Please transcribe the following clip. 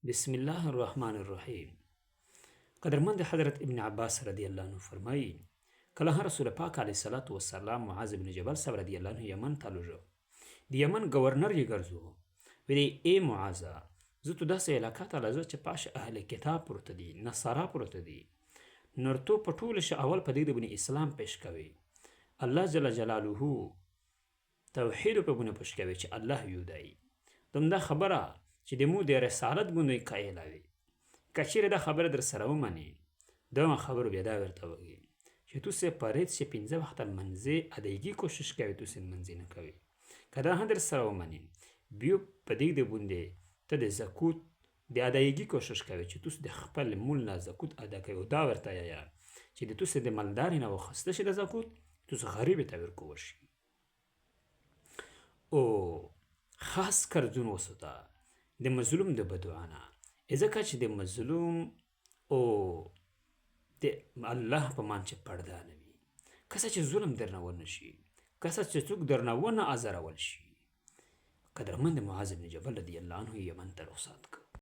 بسم الله الرحمن الرحیم. قدرمند حضرت ابن عباس رضی الله عنه فرمایی کله رسول پاک علیه الصلاة والسلام معاذ بن جبل صاحب رضی الله عنه یمن ته لوژه. د یمن گورنر یې ګرځو. ویلي ای معاذه، زه تو داسې علاقه ته لځه چې پاش اهل کتاب پروته دي، نصارا پروته دي. نور تو په ټوله شه اول په دې د بني اسلام پیش کوي. الله جل جلاله توحید په بونه پوښ کوي چې الله یو دی. دمدا خبره چې د مو د رسالت بونه قایله وي. کچیر دا خبره در سره ومني، دا خبرو بیا دا ورته وږي چې تو سه پرېد چې 15 وخت منځه ادایګي کوشش کوي، تو سه منځه نه کوي. کدا هم در سره ومني بیو په دې د بونده ته د زکوت د ادایګي کوشش کوي چې تو د خپل مول نه زکوت ادا کوي. دا ورته یا چې د تو سه د مالدار نه وخسته شه د زکوت، تو سه غریب ته ورکو شي. او خاص کر جون وسوتا د مظلوم د بدوانه ځکه چې د مظلوم او د الله په مان چې پرده نه وي، کسه چې ظلم درنه ونه شي، کسه چې څوک درنه ونه ازارول شي. قدرمند معاذ بن جبل رضی الله عنه یمن ته رخصت کړ.